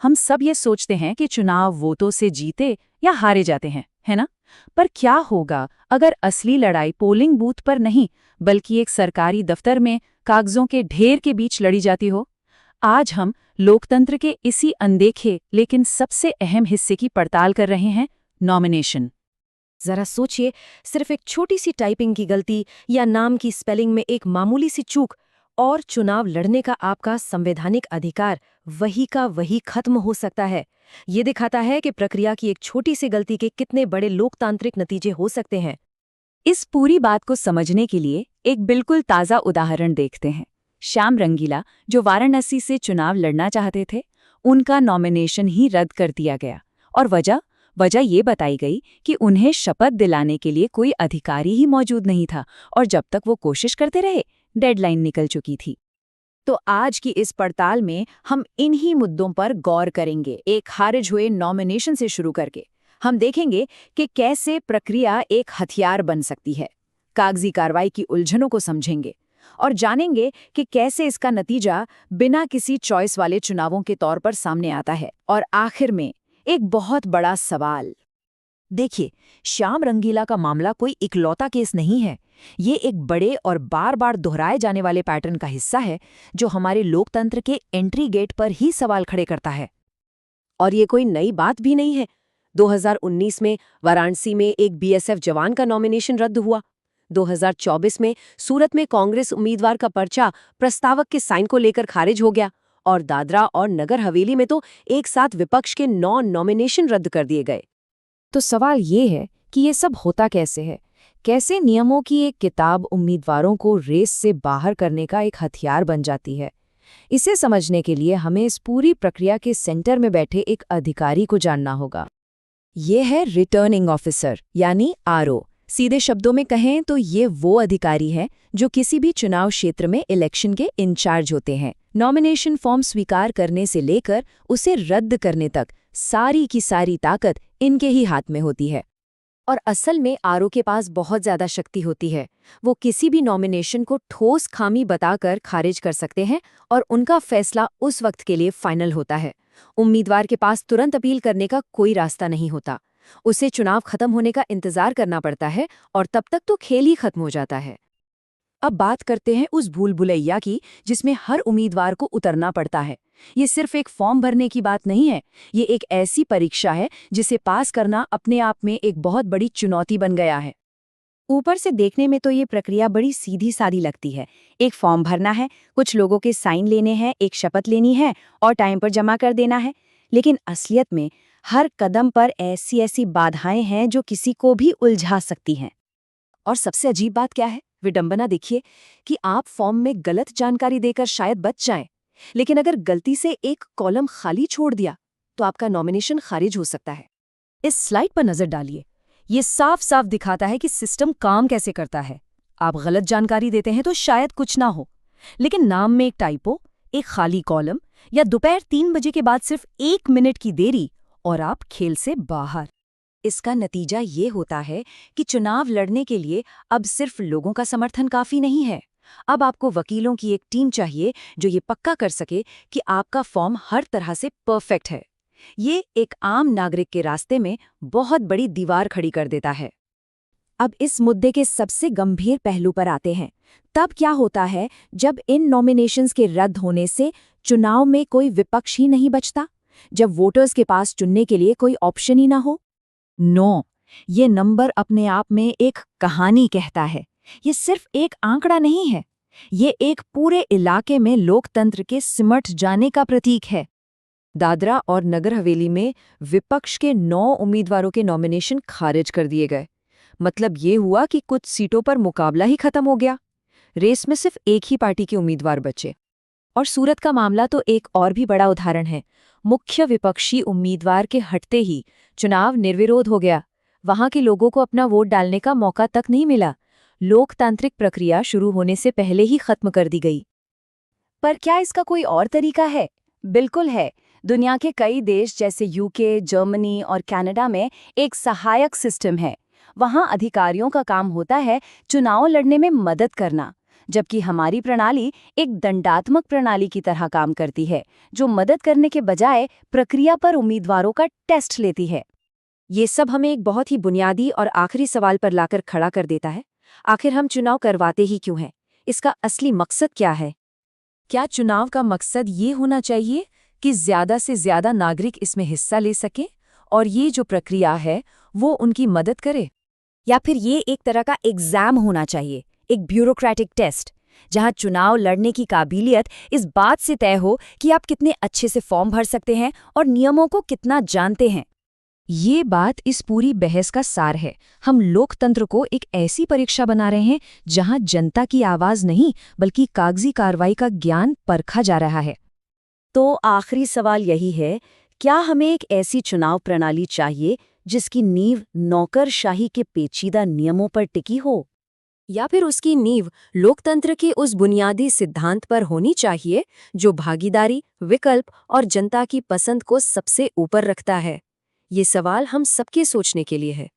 हम सब ये सोचते हैं कि चुनाव वोटों से जीते या हारे जाते हैं, है ना? पर क्या होगा अगर असली लड़ाई पोलिंग बूथ पर नहीं, बल्कि एक सरकारी दफ्तर में कागजों के ढेर के बीच लड़ी जाती हो? आज हम लोकतंत्र के इसी अनदेखे लेकिन सबसे अहम हिस्से की पड़ताल कर रहे हैं, नॉमिनेशन। जरा सोचिए, सिर्फ एक छोटी सी टाइपिंग की गलती या नाम की स्पेलिंग में एक मामूली सी चूक और चुनाव लड़ने का आपका संवैधानिक अधिकार वही का वही खत्म हो सकता है। ये दिखाता है कि प्रक्रिया की एक छोटी सी गलती के कितने बड़े लोकतांत्रिक नतीजे हो सकते हैं। इस पूरी बात को समझने के लिए एक बिल्कुल ताज़ा उदाहरण देखते हैं। श्याम रंगीला, जो वाराणसी से चुनाव लड़ना चाहते थे, उनका नॉमिनेशन ही रद्द कर दिया गया। और वजह ये बताई गई कि उन्हें शपथ दिलाने के लिए कोई अधिकारी ही मौजूद नहीं था, और जब तक वो कोशिश करते रहे, डेडलाइन निकल चुकी थी। तो आज की इस पड़ताल में हम इन्हीं मुद्दों पर गौर करेंगे, एक खारिज हुए नॉमिनेशन से शुरू करके। हम देखेंगे कि कैसे प्रक्रिया एक हथियार बन सकती है, कागजी कार्रवाई की उलझनों को समझेंगे और जानेंगे कि कैसे इसका नतीजा बिना किसी चॉइस वाले चुनावों के तौर पर सामने आता है। और आखिर में एक बहुत बड़ा सवाल। देखिए, श्याम रंगीला का मामला कोई इकलौता केस नहीं है। ये एक बड़े और बार बार दोहराए जाने वाले पैटर्न का हिस्सा है, जो हमारे लोकतंत्र के एंट्री गेट पर ही सवाल खड़े करता है। और ये कोई नई बात भी नहीं है। 2019 में वाराणसी में एक बीएसएफ जवान का नॉमिनेशन रद्द हुआ। 2024 में सूरत में कांग्रेस उम्मीदवार का पर्चा प्रस्तावक के साइन को लेकर खारिज हो गया। और दादरा और नगर हवेली में तो एक साथ विपक्ष के 9 नॉमिनेशन रद्द कर दिए गए। तो सवाल ये है कि ये सब होता कैसे है? कैसे नियमों की एक किताब उम्मीदवारों को रेस से बाहर करने का एक हथियार बन जाती है? इसे समझने के लिए हमें इस पूरी प्रक्रिया के सेंटर में बैठे एक अधिकारी को जानना होगा। ये है रिटर्निंग ऑफिसर, यानी आरओ। सीधे शब्दों में कहें तो ये वो अधिकारी है जो किसी भी चुनाव क्षेत्र में इलेक्शन के इंचार्ज होते हैं। नॉमिनेशन फॉर्म स्वीकार करने से लेकर उसे रद्द करने तक सारी की सारी ताकत इनके ही हाथ में होती है। और असल में आरओ के पास बहुत ज़्यादा शक्ति होती है। वो किसी भी नॉमिनेशन को ठोस खामी बताकर खारिज कर सकते हैं और उनका फैसला उस वक्त के लिए फाइनल होता है। उम्मीदवार के पास तुरंत अपील करने का कोई रास्ता नहीं होता। उसे चुनाव खत्म होने का इंतजार करना पड़ता है और तब तक तो खेल ही खत्म हो जाता है। अब बात करते हैं उस भूल भुलैया की जिसमें हर उम्मीदवार को उतरना पड़ता है। ये सिर्फ एक फॉर्म भरने की बात नहीं है, ये एक ऐसी परीक्षा है जिसे पास करना अपने आप में एक बहुत बड़ी चुनौती बन गया है। ऊपर से देखने में तो ये प्रक्रिया बड़ी सीधी सादी लगती है। एक फॉर्म भरना है, कुछ लोगों के साइन लेने हैं, एक शपथ लेनी है और टाइम पर जमा कर देना है। लेकिन असलियत में हर कदम पर ऐसी ऐसी बाधाएं हैं जो किसी को भी उलझा सकती हैं। और सबसे अजीब बात क्या है? विडंबना देखिए कि आप फॉर्म में गलत जानकारी देकर शायद बच जाएं, लेकिन अगर गलती से एक कॉलम खाली छोड़ दिया तो आपका नॉमिनेशन खारिज हो सकता है। इस स्लाइड पर नजर डालिए। ये साफ साफ दिखाता है कि सिस्टम काम कैसे करता है। आप गलत जानकारी देते हैं तो शायद कुछ ना हो, लेकिन नाम में एक टाइपो, एक खाली कॉलम या दोपहर 3 बजे के बाद सिर्फ 1 मिनट की देरी और आप खेल से बाहर। इसका नतीजा ये होता है कि चुनाव लड़ने के लिए अब सिर्फ लोगों का समर्थन काफी नहीं है। अब आपको वकीलों की एक टीम चाहिए जो ये पक्का कर सके कि आपका फॉर्म हर तरह से परफेक्ट है। ये एक आम नागरिक के रास्ते में बहुत बड़ी दीवार खड़ी कर देता है। अब इस मुद्दे के सबसे गंभीर पहलू पर आते हैं। तब क्या होता है जब इन नॉमिनेशंस के रद्द होने से चुनाव में कोई विपक्ष ही नहीं बचता, जब वोटर्स के पास चुनने के लिए कोई ऑप्शन ही ना हो? नो, ये नंबर अपने आप में एक कहानी कहता है। ये सिर्फ एक आंकड़ा नहीं है, ये एक पूरे इलाके में लोकतंत्र के सिमट जाने का प्रतीक है। दादरा और नगर हवेली में विपक्ष के 9 उम्मीदवारों के नॉमिनेशन खारिज कर दिए गए। मतलब ये हुआ कि कुछ सीटों पर मुकाबला ही खत्म हो गया। रेस में सिर्फ एक ही पार्टी के उम्मीदवार बचे। और सूरत का मामला तो एक और भी बड़ा उदाहरण है। मुख्य विपक्षी उम्मीदवार के हटते ही चुनाव निर्विरोध हो गया। वहां के लोगों को अपना वोट डालने का मौका तक नहीं मिला। लोकतांत्रिक प्रक्रिया शुरू होने से पहले ही खत्म कर दी गई। पर क्या इसका कोई और तरीका है? बिल्कुल है। दुनिया के कई देश जैसे यूके, जर्मनी और कनाडा में एक सहायक सिस्टम है। वहां अधिकारियों का काम होता है चुनाव लड़ने में मदद करना। जबकि हमारी प्रणाली एक दंडात्मक प्रणाली की तरह काम करती है, जो मदद करने के बजाय प्रक्रिया पर उम्मीदवारों का टेस्ट लेती है। ये सब हमें एक बहुत ही बुनियादी और आखिरी सवाल पर लाकर खड़ा कर देता है। आखिर हम चुनाव करवाते ही क्यों हैं? इसका असली मकसद क्या है? क्या चुनाव का मकसद ये होना चाहिए कि ज़्यादा से ज़्यादा नागरिक इसमें हिस्सा ले सकें और ये जो प्रक्रिया है वो उनकी मदद करे? या फिर ये एक तरह का एग्ज़ाम होना चाहिए, एक ब्यूरोक्रेटिक टेस्ट, जहां चुनाव लड़ने की काबिलियत इस बात से तय हो कि आप कितने अच्छे से फॉर्म भर सकते हैं और नियमों को कितना जानते हैं? ये बात इस पूरी बहस का सार है। हम लोकतंत्र को एक ऐसी परीक्षा बना रहे हैं जहां जनता की आवाज नहीं बल्कि कागजी कार्रवाई का ज्ञान परखा जा रहा है। तो आखिरी सवाल यही है, क्या हमें एक ऐसी चुनाव प्रणाली चाहिए जिसकी नींव नौकरशाही के पेचीदा नियमों पर टिकी हो? या फिर उसकी नींव लोकतंत्र के उस बुनियादी सिद्धांत पर होनी चाहिए जो भागीदारी, विकल्प और जनता की पसंद को सबसे ऊपर रखता है? ये सवाल हम सबके सोचने के लिए है।